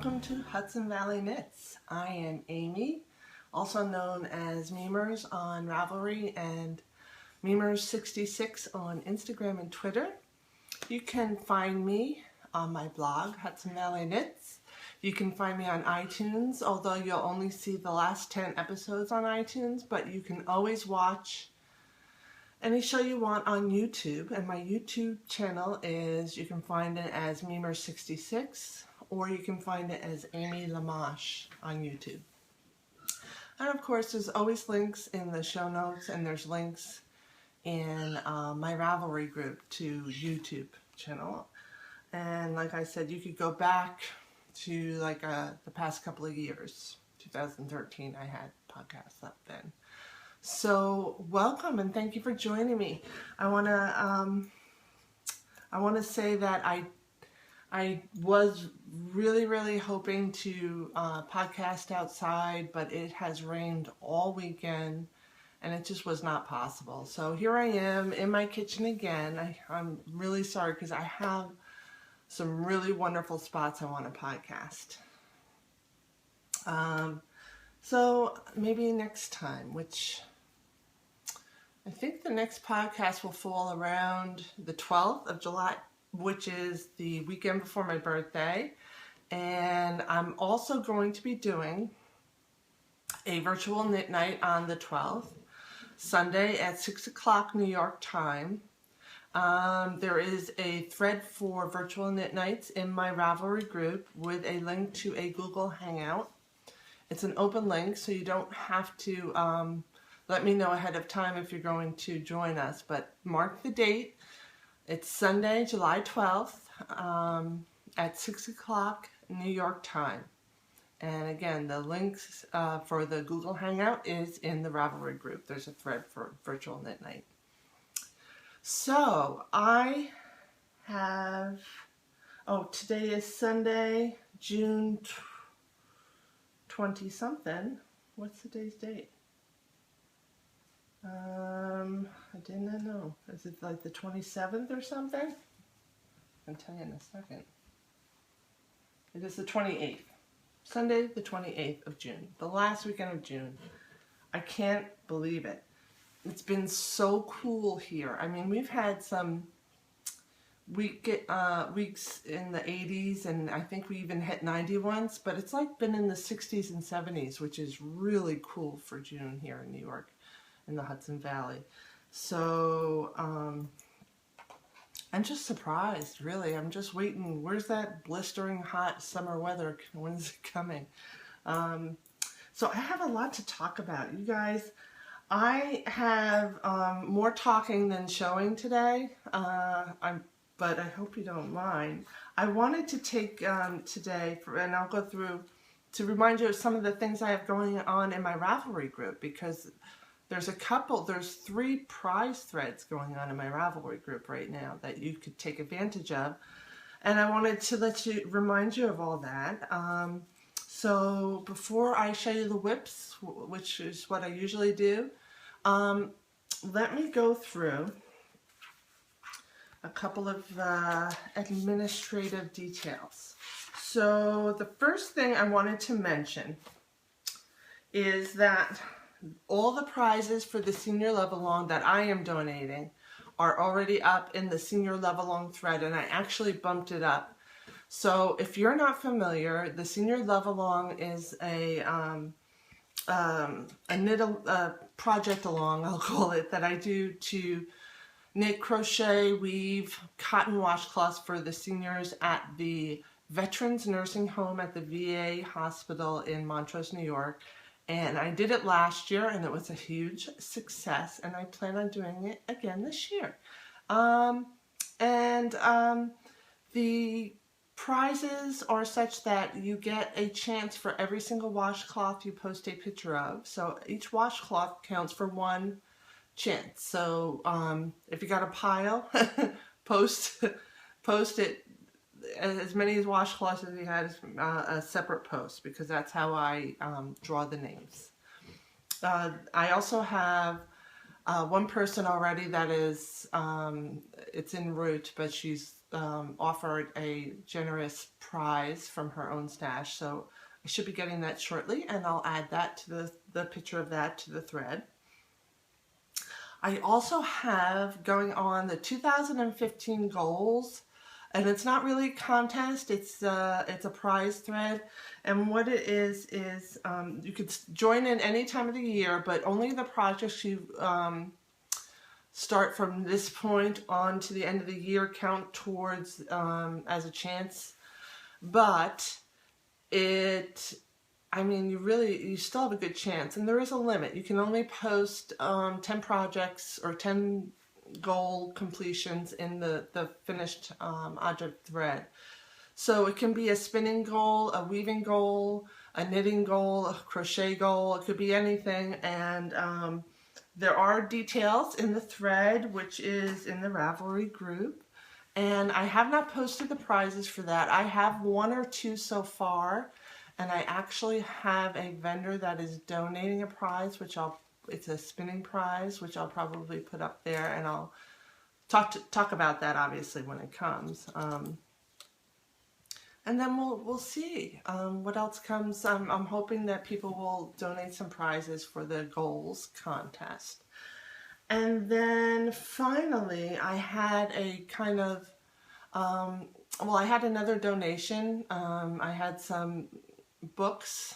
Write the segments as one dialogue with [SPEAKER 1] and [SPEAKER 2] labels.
[SPEAKER 1] welcome to Hudson Valley Knits. I am Amy, also known as Memers on Ravelry and Memers66 on Instagram and Twitter. You can find me on my blog, Hudson Valley Knits. You can find me on iTunes, although you'll only see the last 10 episodes on iTunes, but you can always watch any show you want on YouTube, and my YouTube channel is, you can find it as Memers66, or you can find it as Amy Lamash on YouTube. And of course, there's always links in the show notes, and there's links in my Ravelry group to YouTube channel. And like I said, you could go back to like the past couple of years. 2013, I had podcasts up then. So welcome and thank you for joining me. I want to say that I was really hoping to podcast outside, but it has rained all weekend and it just was not possible. So here I am in my kitchen again. I'm really sorry because I have some really wonderful spots I want to podcast. So maybe next time, which I think the next podcast will fall around the 12th of July, which is the weekend before my birthday. And I'm also going to be doing a virtual knit night on the 12th, Sunday at 6 o'clock New York time. There is a thread for virtual knit nights in my Ravelry group with a link to a Google Hangout. It's an open link, so you don't have to let me know ahead of time if you're going to join us, but mark the date. It's Sunday, July 12th at 6 o'clock New York time. And again, the links for the Google Hangout is in the Ravelry group. There's a thread for virtual knit night. So I have, today is Sunday, June 20 something. What's today's date? I did not know. Is it like the 27th or something? I'll tell you in a second. It is the 28th. Sunday, the 28th of June. The last weekend of June. I can't believe it. It's been so cool here. I mean, we've had some weeks in the 80s, and I think we even hit 90 once, but it's like been in the 60s and 70s, which is really cool for June here in New York, in the Hudson Valley. So I'm just surprised, really. I'm just waiting. Where's that blistering hot summer weather? When's it coming? So I have a lot to talk about, you guys. I have more talking than showing today, but I hope you don't mind. I wanted to take today, and I'll go through, to remind you of some of the things I have going on in my Ravelry group, because there's 3 prize threads going on in my Ravelry group right now that you could take advantage of. And I wanted to remind you of all that. So before I show you the whips, which is what I usually do, let me go through a couple of administrative details. So the first thing I wanted to mention is that all the prizes for the senior level long that I am donating are already up in the senior level long thread, and I actually bumped it up. So if you're not familiar, the senior level long is a project along, I'll call it, that I do to knit, crochet, weave cotton washcloths for the seniors at the Veterans Nursing Home at the VA Hospital in Montrose, New York. And I did it last year, and it was a huge success, and I plan on doing it again this year. The prizes are such that you get a chance for every single washcloth you post a picture of. So each washcloth counts for 1 chance. So if you got a pile, post it. As many washcloths as you had, a separate post, because that's how I draw the names. I also have one person already that is, it's en route, but she's offered a generous prize from her own stash. So I should be getting that shortly, and I'll add that to the picture of that to the thread. I also have going on the 2015 goals, and it's not really a contest, it's a prize thread. And what it is you could join in any time of the year, but only the projects you start from this point on to the end of the year count towards as a chance. But I mean, you still have a good chance, and there is a limit. You can only post 10 projects or 10 goal completions in the finished object thread. So it can be a spinning goal, a weaving goal, a knitting goal, a crochet goal. It could be anything, and there are details in the thread, which is in the Ravelry group. And I have not posted the prizes for that. I have one or two so far. And I actually have a vendor that is donating a prize, it's a spinning prize, which I'll probably put up there, and I'll talk about that obviously when it comes. And then we'll see what else comes. I'm hoping that people will donate some prizes for the goals contest. And then finally, I had a kind of, I had another donation. I had some books,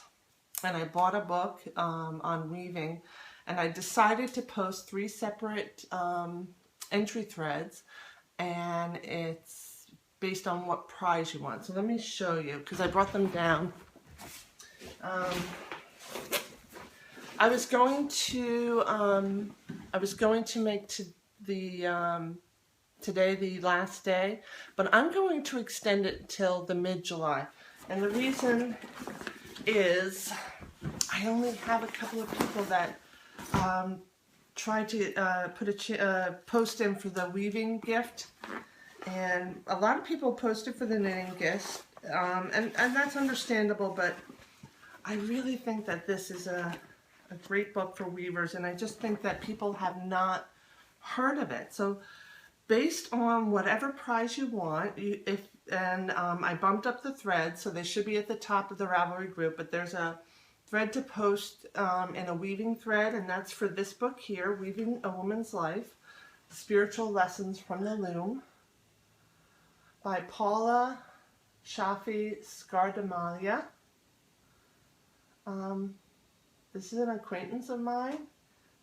[SPEAKER 1] and I bought a book on weaving, and I decided to post 3 separate entry threads, and it's based on what prize you want. So let me show you, because I brought them down. I was going to make today the last day, but I'm going to extend it till the mid-July. And the reason is I only have a couple of people that tried to put a post in for the weaving gift, and a lot of people posted for the knitting gift, and that's understandable, but I really think that this is a great book for weavers, and I just think that people have not heard of it. So based on whatever prize you want, I bumped up the thread, so they should be at the top of the Ravelry group, but there's a thread to post in a weaving thread, and that's for this book here, Weaving a Woman's Life, Spiritual Lessons from the Loom, by Paula Shafi Scardamalia. This is an acquaintance of mine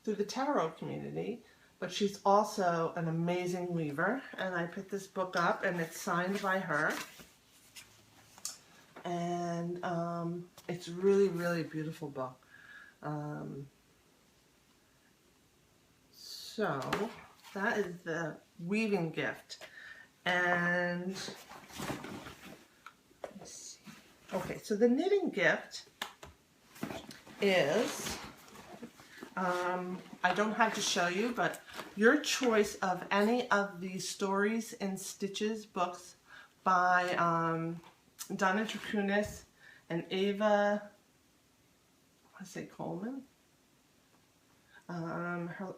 [SPEAKER 1] through the tarot community, but she's also an amazing weaver, and I picked this book up, and it's signed by her, and it's really, really beautiful book. So that is the weaving gift, and let's see. Okay, so the knitting gift is, I don't have to show you, but your choice of any of the Stories in Stitches books by Donna Dracunis and Ava, I want to say Coleman.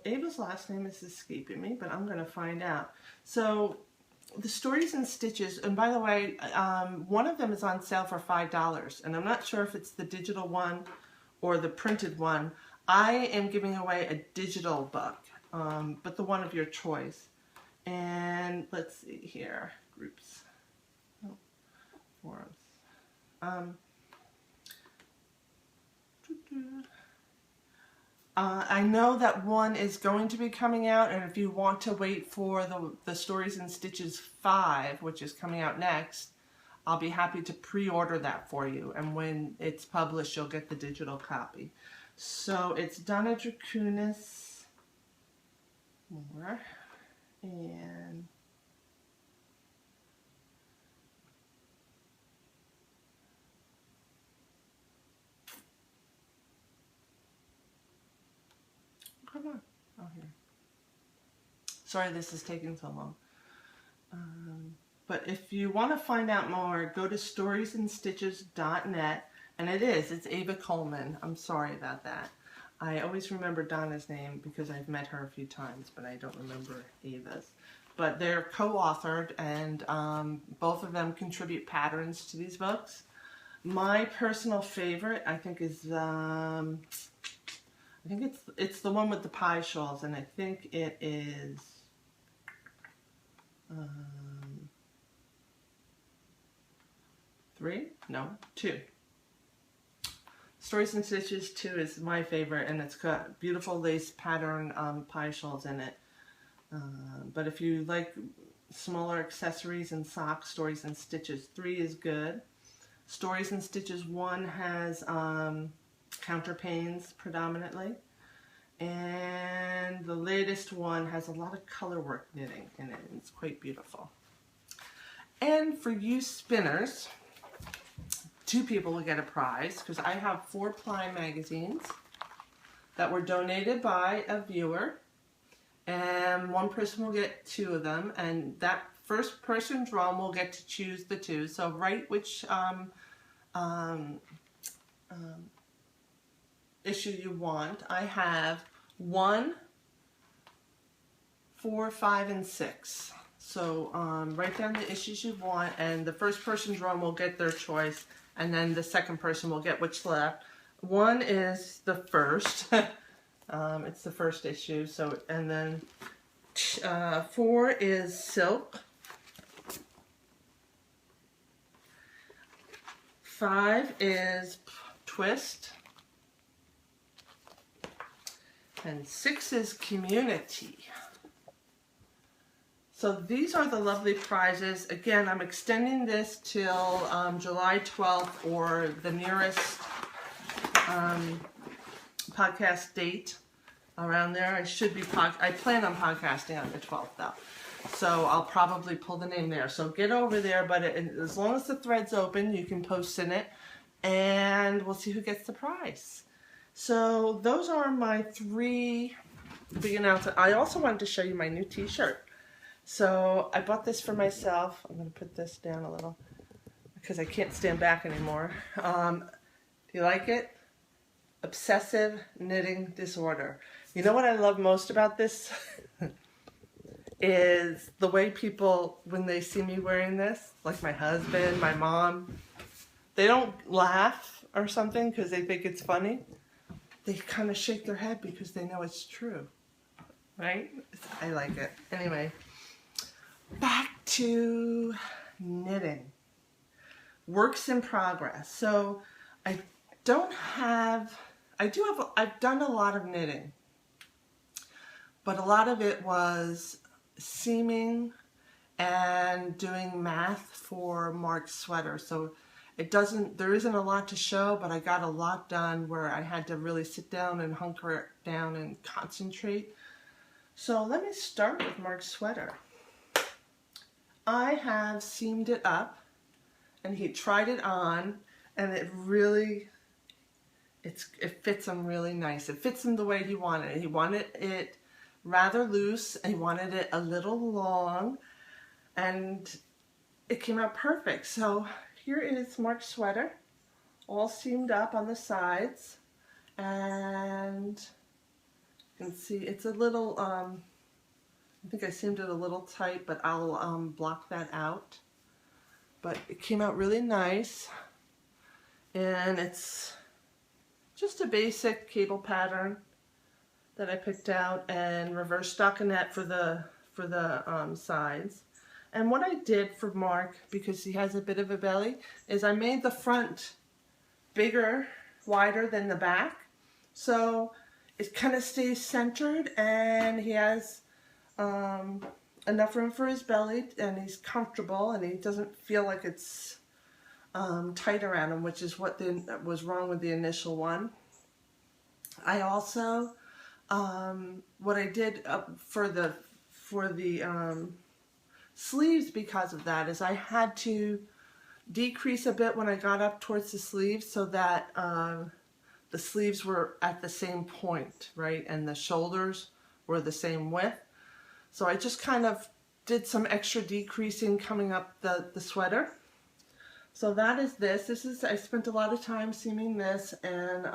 [SPEAKER 1] Ava's last name is escaping me, but I'm going to find out. So the Stories in Stitches, and by the way, one of them is on sale for $5, and I'm not sure if it's the digital one or the printed one. I am giving away a digital book, but the one of your choice. And let's see here, groups, forums. I know that one is going to be coming out, and if you want to wait for the Stories in Stitches 5, which is coming out next, I'll be happy to pre-order that for you, and when it's published, you'll get the digital copy. So it's Donna Dracunis, and come on, oh here. Sorry this is taking so long. But if you want to find out more, go to storiesinstitches.net, and it's Ava Coleman. I'm sorry about that. I always remember Donna's name because I've met her a few times, but I don't remember Ava's. But they're co-authored, and both of them contribute patterns to these books. My personal favorite, I think, is it's the one with the pie shawls, and I think it is 3? No, 2. Stories and Stitches 2 is my favorite, and it's got beautiful lace pattern pie shawls in it. But if you like smaller accessories and socks, Stories and Stitches 3 is good. Stories and Stitches 1 has counterpanes predominantly. And the latest one has a lot of color work knitting in it, and it's quite beautiful. And for you spinners, 2 people will get a prize, because I have 4 ply magazines that were donated by a viewer, and one person will get 2 of them, and that first person drawn will get to choose the 2. So write which issue you want. I have 1, 4, 5, and 6. So write down the issues you want, and the first person drawn will get their choice, and then the second person will get what's left. 1 is the first. It's the first issue. So, and then 4 is Silk. 5 is Twist. And 6 is Community. So these are the lovely prizes. Again, I'm extending this till July 12th or the nearest podcast date around there. I should be I plan on podcasting on the 12th though. So I'll probably pull the name there. So get over there, but as long as the thread's open, you can post in it, and we'll see who gets the prize. So those are my 3 big announcements. I also wanted to show you my new t-shirt. So I bought this for myself. I'm going to put this down a little because I can't stand back anymore. Do you like it? Obsessive Knitting Disorder. You know what I love most about this? Is the way people, when they see me wearing this, like my husband, my mom, they don't laugh or something because they think it's funny. They kind of shake their head because they know it's true. Right? I like it. Anyway, back to knitting. Works in progress. So I've done a lot of knitting, but a lot of it was seaming and doing math for Mark's sweater. So there isn't a lot to show, but I got a lot done where I had to really sit down and hunker down and concentrate. So let me start with Mark's sweater. I have seamed it up, and he tried it on, and it fits him really nice. It fits him the way he wanted it. He wanted it rather loose, and he wanted it a little long, and it came out perfect. So here is Mark's sweater, all seamed up on the sides, and you can see it's a little, I think I seamed it a little tight, but I'll block that out. But it came out really nice, and it's just a basic cable pattern that I picked out, and reverse stockinette for the sides. And what I did for Mark, because he has a bit of a belly, is I made the front bigger, wider than the back, so it kind of stays centered, and he has enough room for his belly, and he's comfortable, and he doesn't feel like it's tight around him, which is what was wrong with the initial one. I also, what I did for the sleeves because of that is I had to decrease a bit when I got up towards the sleeves so that the sleeves were at the same point, right, and the shoulders were the same width. So I just kind of did some extra decreasing coming up the sweater. So that is this. I spent a lot of time seaming this, and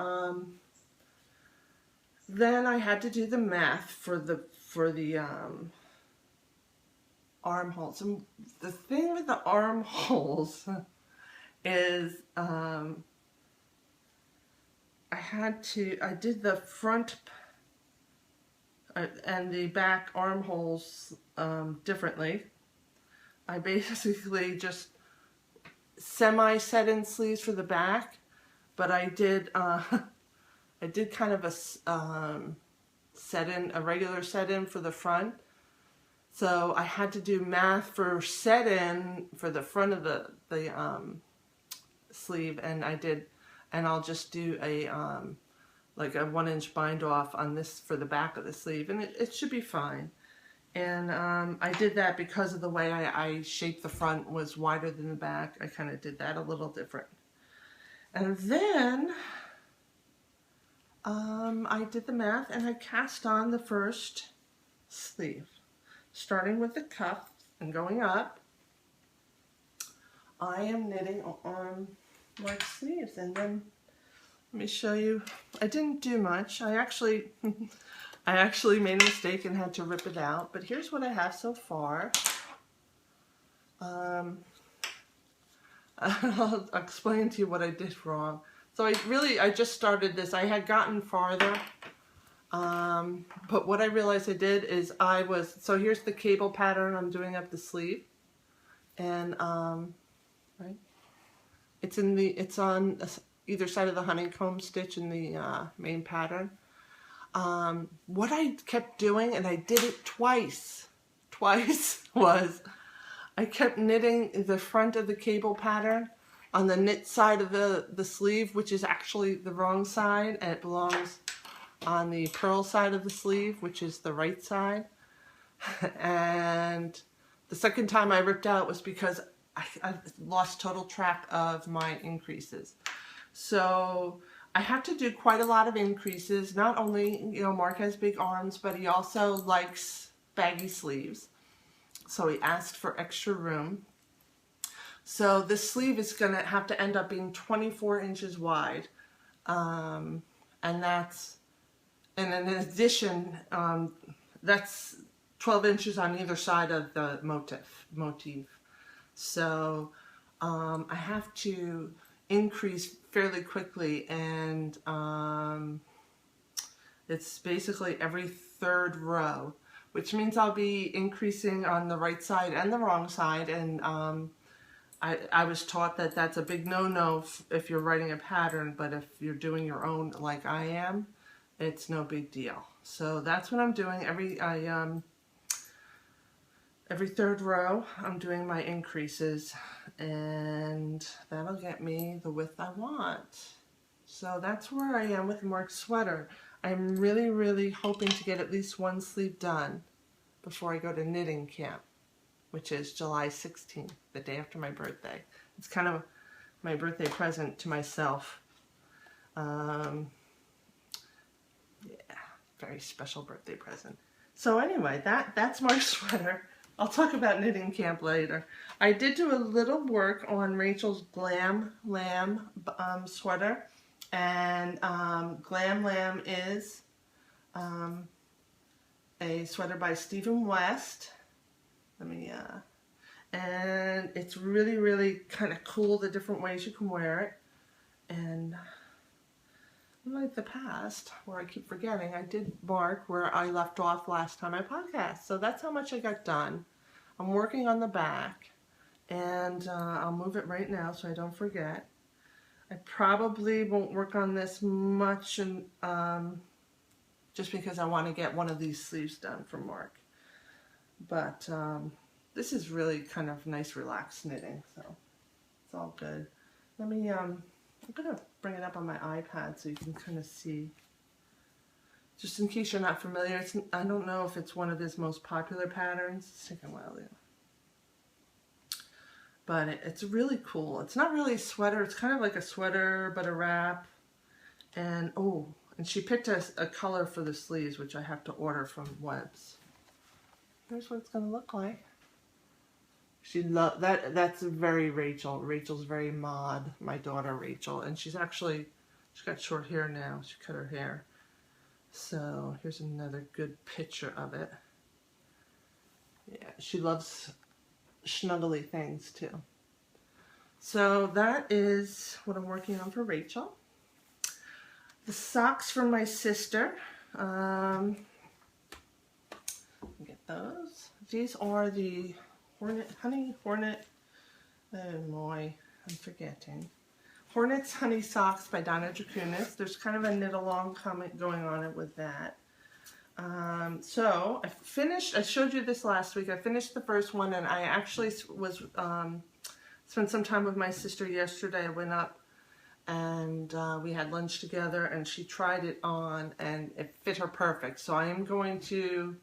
[SPEAKER 1] then I had to do the math for the armholes. And the thing with the armholes is I did the front and the back armholes differently. I basically just semi-set in sleeves for the back, but I did kind of a regular set in for the front. So I had to do math for set in for the front of the sleeve, and I'll just do a like a 1-inch bind off on this for the back of the sleeve, and it should be fine. And I did that because of the way I shaped the front was wider than the back. I kind of did that a little different. And then I did the math and I cast on the first sleeve. Starting with the cuff and going up, I am knitting on my sleeves. And then let me show you. I didn't do much. I actually made a mistake and had to rip it out. But here's what I have so far. I'll explain to you what I did wrong. So I just started this. I had gotten farther. But what I realized I did is so here's the cable pattern I'm doing up the sleeve, and right, it's on either side of the honeycomb stitch in the main pattern. What I kept doing, and I did it twice, was I kept knitting the front of the cable pattern on the knit side of the sleeve, which is actually the wrong side, and it belongs on the purl side of the sleeve, which is the right side. And the second time I ripped out was because I lost total track of my increases. So I have to do quite a lot of increases. Not only, Mark has big arms, but he also likes baggy sleeves. So he asked for extra room. So this sleeve is going to have to end up being 24 inches wide. And in addition, that's 12 inches on either side of the motif. So I have to increase fairly quickly, and it's basically every third row, which means I'll be increasing on the right side and the wrong side. And I was taught that that's a big no-no if you're writing a pattern, but if you're doing your own like I am, it's no big deal. So that's what I'm doing. Every third row, I'm doing my increases, and that'll get me the width I want. So that's where I am with Mark's sweater. I'm really, really hoping to get at least one sleeve done before I go to knitting camp, which is July 16th, the day after my birthday. It's kind of my birthday present to myself. Yeah, very special birthday present. So anyway, that's Mark's sweater. I'll talk about knitting camp later. I did do a little work on Rachel's Glam Lamb sweater, and Glam Lamb is a sweater by Stephen West. And it's really, really kind of cool, the different ways you can wear it. And unlike the past, where I keep forgetting, I did mark where I left off last time I podcast. So that's how much I got done. I'm working on the back, and I'll move it right now so I don't forget. I probably won't work on this much, and just because I want to get one of these sleeves done for Mark. But this is really kind of nice, relaxed knitting, so it's all good. Let me, I'm going to bring it up on my iPad so you can kind of see. Just in case you're not familiar, I don't know if it's one of his most popular patterns. It's taking a while, yeah. But it's really cool. It's not really a sweater. It's kind of like a sweater, but a wrap. And, oh, and she picked a color for the sleeves, which I have to order from Webs. Here's what it's going to look like. She loved that. That's very Rachel. Rachel's very mod, my daughter Rachel. And she's got short hair now. She cut her hair. So here's another good picture of it. Yeah, she loves snuggly things too. So that is what I'm working on for Rachel. The socks from my sister. Get those. These are the Honey Hornet. Oh my, I'm forgetting. Hornets Honey Socks by Donna Dracunis. There's kind of a knit along going on with that. So I finished, I showed you this last week. I finished the first one, and I actually was spent some time with my sister yesterday. I went up and we had lunch together, and she tried it on and it fit her perfect. So I am going to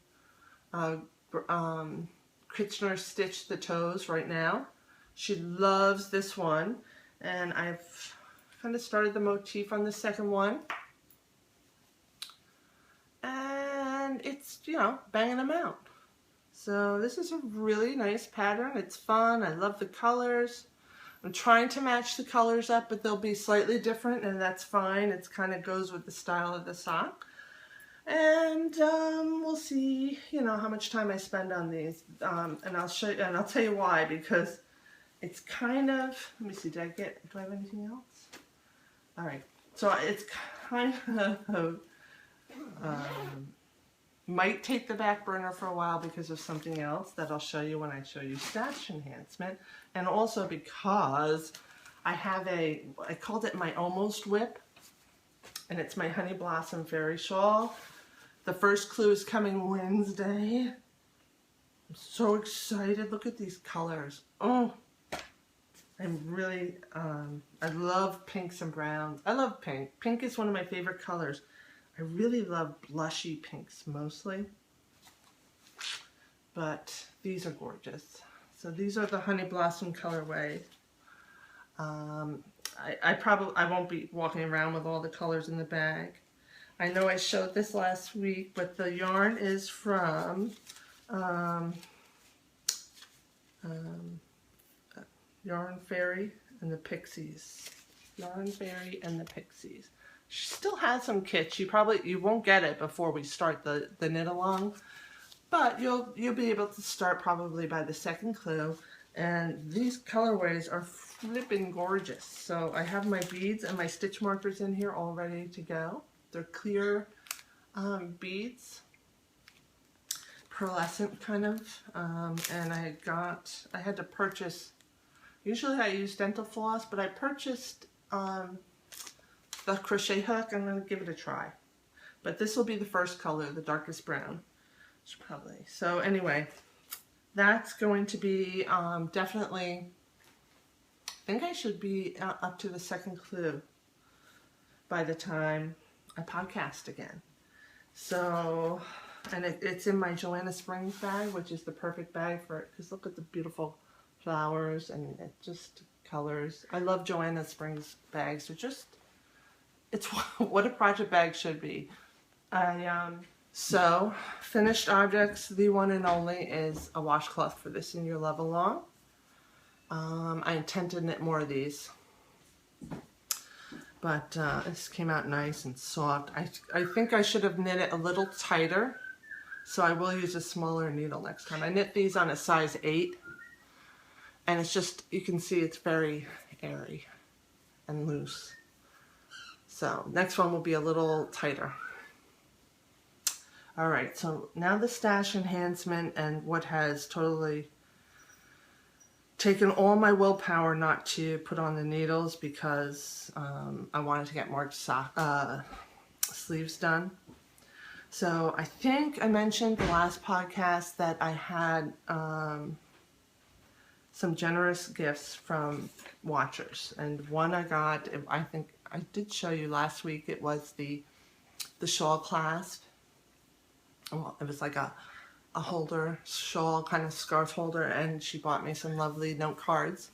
[SPEAKER 1] Kitchener stitch the toes right now. She loves this one, and I've kind of started the motif on the second one, and it's, you know, banging them out. So this is a really nice pattern. It's fun. I love the colors. I'm trying to match the colors up, but they'll be slightly different, and that's fine. It kind of goes with the style of the sock. And we'll see, you know, how much time I spend on these. And I'll show you, and I'll tell you why, because it's kind of, let me see, do I have anything else? All right, so it's kind of, might take the back burner for a while because of something else that I'll show you when I show you stash enhancement. And also because I have I called it my almost whip, and it's my Honey Blossom Fairy Shawl. The first clue is coming Wednesday. I'm so excited. Look at these colors. Oh, I'm really, I love pinks and browns. I love pink. Pink is one of my favorite colors. I really love blushy pinks mostly, but these are gorgeous. So these are the Honey Blossom colorway. I won't be walking around with all the colors in the bag. I know I showed this last week, but the yarn is from Yarn Fairy and the Pixies. Yarn Fairy and the Pixies. She still has some kits. You won't get it before we start the knit along, but you'll be able to start probably by the second clue. And these colorways are flipping gorgeous. So I have my beads and my stitch markers in here all ready to go. They're clear beads, pearlescent kind of, and I had to purchase, usually I use dental floss, but I purchased the crochet hook. I'm going to give it a try. But this will be the first color, the darkest brown. Probably. So anyway, that's going to be definitely, I think I should be up to the second clue by the time I podcast again. So, and it's in my Joanna Springs bag, which is the perfect bag for it, because look at the beautiful flowers and it just colors. I love Joanna Springs bags. They're just, it's what a project bag should be. So, finished objects, the one and only is a washcloth for this in your love along. I intend to knit more of these, but this came out nice and soft. I think I should have knit it a little tighter, so I will use a smaller needle next time. I knit these on a size 8, and it's just, you can see it's very airy and loose. So next one will be a little tighter. All right, so now the stash enhancement, and what has totally taken all my willpower not to put on the needles, because I wanted to get more sleeves done. So I think I mentioned the last podcast that I had some generous gifts from watchers, and one I got, I think I did show you last week, it was the shawl clasp. Well, it was like a holder, shawl, kind of scarf holder, and she bought me some lovely note cards.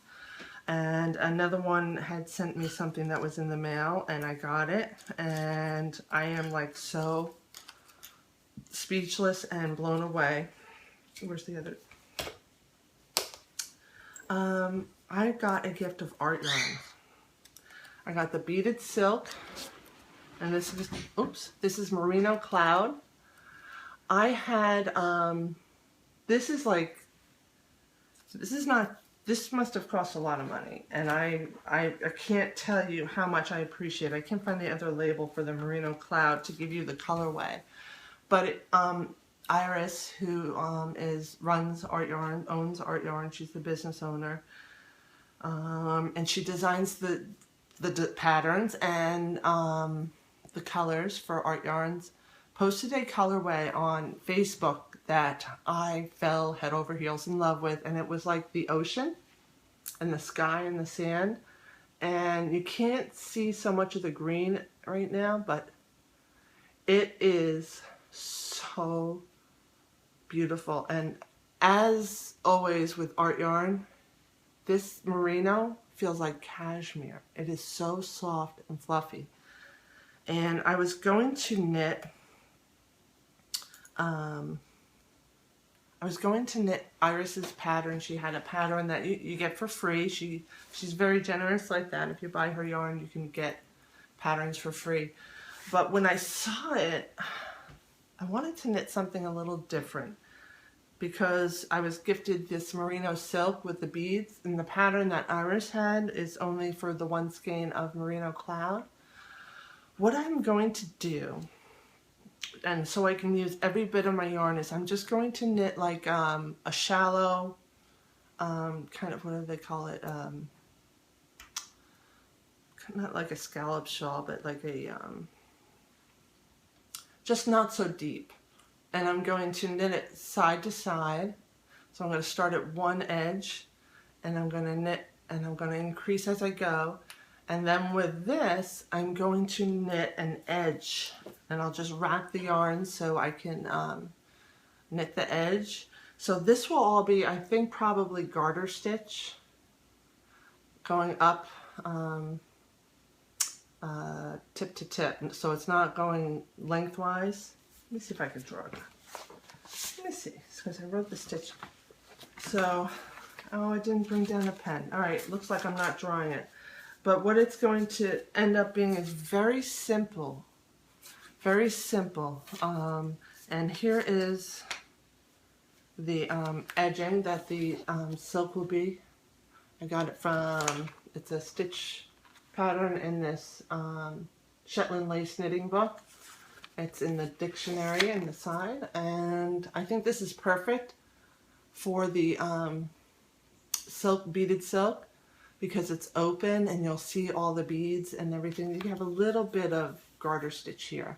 [SPEAKER 1] And another one had sent me something that was in the mail, and I got it, and I am like so speechless and blown away. Where's the other? I got a gift of art yarns. I got the beaded silk And this is, oops, this is Merino Cloud. I had, this is like, this is not, this must have cost a lot of money. And I can't tell you how much I appreciate it. I can't find the other label for the Merino Cloud to give you the colorway. But it, Iris, who runs Art Yarn, owns Art Yarn, she's the business owner, and she designs the patterns and the colors for Art Yarns, posted a colorway on Facebook that I fell head over heels in love with, and it was like the ocean and the sky and the sand, and you can't see so much of the green right now, but it is so beautiful. And as always with Art Yarn, this merino feels like cashmere. It is so soft and fluffy. And I was going to knit, Iris's pattern. She had a pattern that you get for free. She's very generous like that. If you buy her yarn, you can get patterns for free. But when I saw it, I wanted to knit something a little different because I was gifted this merino silk with the beads, and the pattern that Iris had is only for the one skein of Merino Cloud. What I'm going to do, and so I can use every bit of my yarn, is I'm just going to knit like a shallow, kind of, what do they call it, not like a scallop shawl, but like a, just not so deep. And I'm going to knit it side to side. So I'm going to start at one edge, and I'm going to knit, and I'm going to increase as I go. And then with this, I'm going to knit an edge, and I'll just wrap the yarn so I can knit the edge. So this will all be, I think, probably garter stitch going up tip to tip. So it's not going lengthwise. Let me see if I can draw that. Let me see, because I wrote the stitch. So, oh, I didn't bring down a pen. All right, looks like I'm not drawing it. But what it's going to end up being is very simple. Very simple. And here is the edging that the silk will be. I got it from, it's a stitch pattern in this Shetland lace knitting book. It's in the dictionary in the side, and I think this is perfect for the silk, beaded silk, because it's open and you'll see all the beads and everything. You have a little bit of garter stitch here.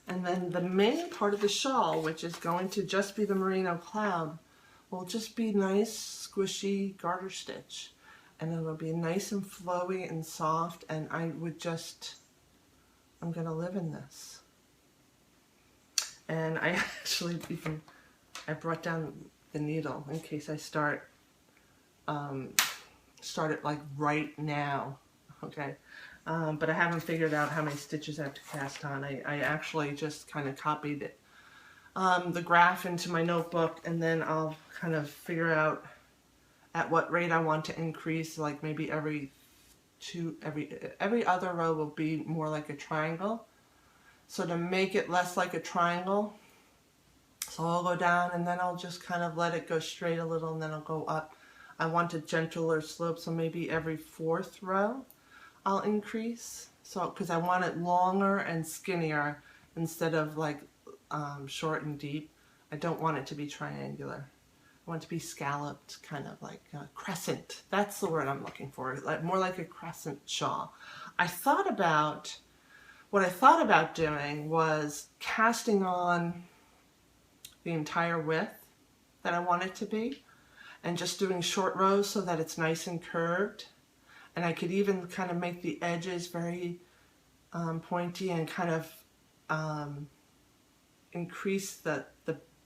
[SPEAKER 1] And then the main part of the shawl, which is going to just be the Merino Cloud, will just be nice, squishy garter stitch. And it'll be nice and flowy and soft, and I'm going to live in this. And I actually I brought down the needle in case I start it like right now, okay? But I haven't figured out how many stitches I have to cast on. I actually just kind of copied it, the graph into my notebook, and then I'll kind of figure out at what rate I want to increase. Like maybe every other row will be more like a triangle. So to make it less like a triangle, so I'll go down and then I'll just kind of let it go straight a little, and then I'll go up. I want a gentler slope, so maybe every fourth row I'll increase. So, because I want it longer and skinnier instead of like short and deep. I don't want it to be triangular. I want it to be scalloped, kind of like a crescent. That's the word I'm looking for, like more like a crescent shawl. What I thought about doing was casting on the entire width that I want it to be, and just doing short rows so that it's nice and curved. And I could even kind of make the edges very pointy and kind of increase the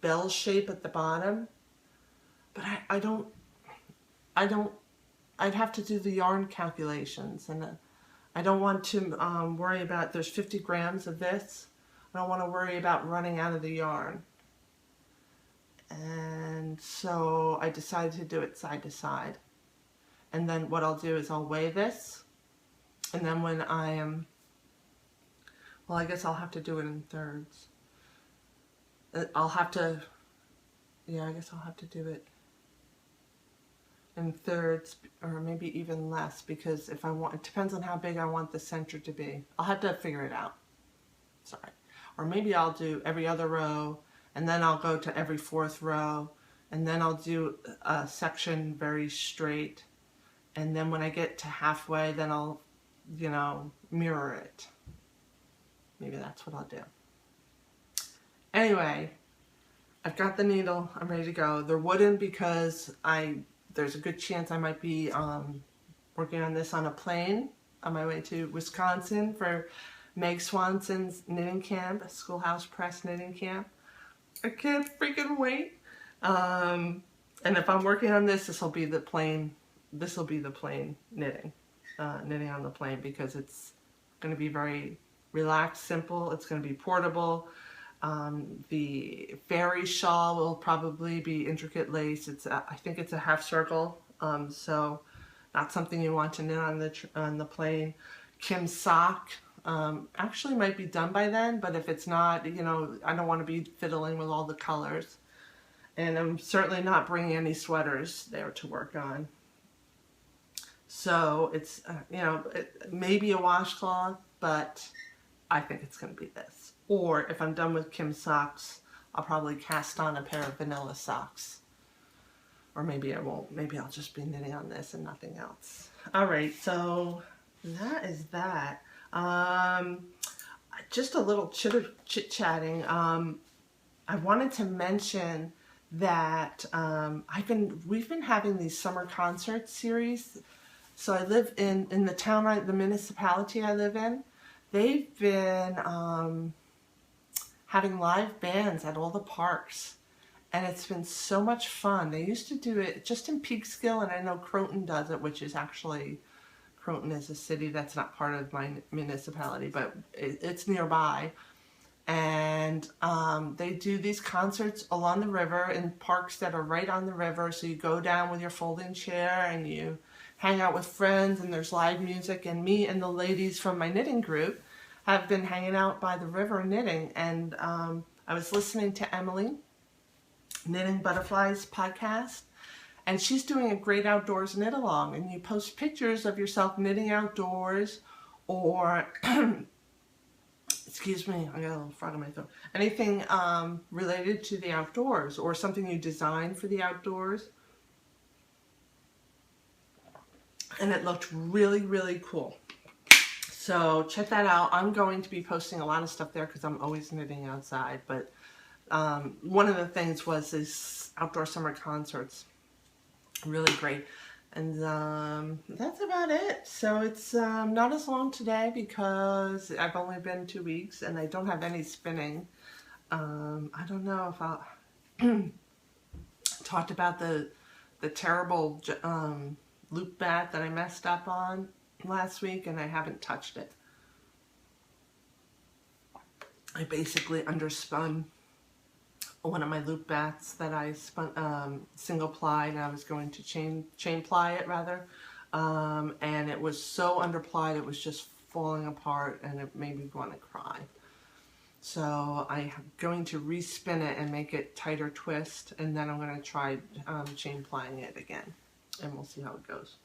[SPEAKER 1] bell shape at the bottom. But I'd have to do the yarn calculations, and I don't want to worry about, there's 50 grams of this. I don't want to worry about running out of the yarn. And so I decided to do it side to side. And then what I'll do is I'll weigh this, and then when Well, I guess I'll have to do it in thirds. I'll have to, yeah, I guess I'll have to do it in thirds, or maybe even less, because if I want, it depends on how big I want the center to be. I'll have to figure it out. Sorry. Or maybe I'll do every other row, and then I'll go to every fourth row, and then I'll do a section very straight, and then when I get to halfway, then I'll, you know, mirror it. Maybe that's what I'll do. Anyway, I've got the needle. I'm ready to go. They're wooden because there's a good chance I might be working on this on a plane on my way to Wisconsin for Meg Swanson's knitting camp, Schoolhouse Press knitting camp. I can't freaking wait. And if I'm working on this, this will be the plane knitting, knitting on the plane, because it's going to be very relaxed, simple. It's going to be portable. The fairy shawl will probably be intricate lace. I think it's a half circle, so not something you want to knit on the plane. Kim's sock actually might be done by then, but if it's not, you know, I don't want to be fiddling with all the colors. And I'm certainly not bringing any sweaters there to work on. So it's, you know, maybe a washcloth, but I think it's going to be this. Or if I'm done with Kim's socks, I'll probably cast on a pair of vanilla socks. Or maybe I won't. Maybe I'll just be knitting on this and nothing else. All right, so that is that. Just a little chit-chatting. I wanted to mention that we've been having these summer concert series. So I live in the town, the municipality I live in. They've been having live bands at all the parks, and it's been so much fun. They used to do it just in Peekskill, and I know Croton does it, which is actually, Croton is a city that's not part of my municipality, but it's nearby. And they do these concerts along the river in parks that are right on the river. So you go down with your folding chair and you hang out with friends, and there's live music. And me and the ladies from my knitting group have been hanging out by the river knitting. And I was listening to Emily, Knitting Butterflies podcast, and she's doing a great outdoors knit along. And you post pictures of yourself knitting outdoors, or excuse me, I got a little frog in my throat. Anything related to the outdoors, or something you designed for the outdoors. And it looked really, really cool. So check that out. I'm going to be posting a lot of stuff there because I'm always knitting outside. But one of the things was these outdoor summer concerts. Really great. And that's about it. So it's not as long today because I've only been 2 weeks and I don't have any spinning. I don't know if I'll talked about the terrible loop bat that I messed up on last week, and I haven't touched it. I basically underspun one of my loop bats that I spun single ply, and I was going to chain ply it rather, and it was so underplied it was just falling apart, and it made me want to cry. So I'm going to respin it and make it tighter twist, and then I'm going to try chain plying it again, and we'll see how it goes.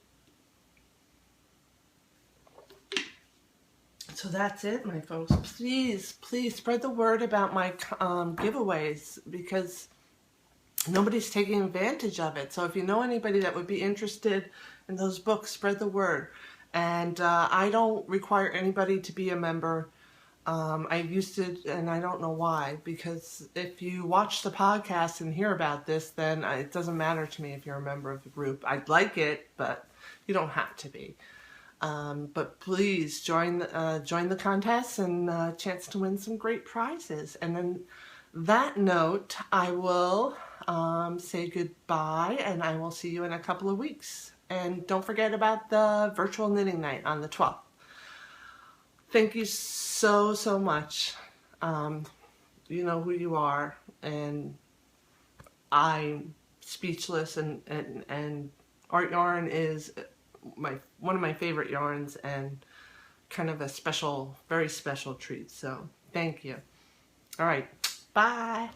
[SPEAKER 1] So that's it, my folks. Please, please spread the word about my giveaways, because nobody's taking advantage of it. So if you know anybody that would be interested in those books, spread the word. And I don't require anybody to be a member. I used to, and I don't know why, because if you watch the podcast and hear about this, then it doesn't matter to me if you're a member of the group. I'd like it, but you don't have to be. But please join the contest and chance to win some great prizes. And then that note, I will say goodbye, and I will see you in a couple of weeks. And don't forget about the virtual knitting night on the 12th. Thank you so, so much. You know who you are, and I'm speechless, and Art Yarn is one of my favorite yarns, and kind of a special, very special treat. So thank you. All right, bye.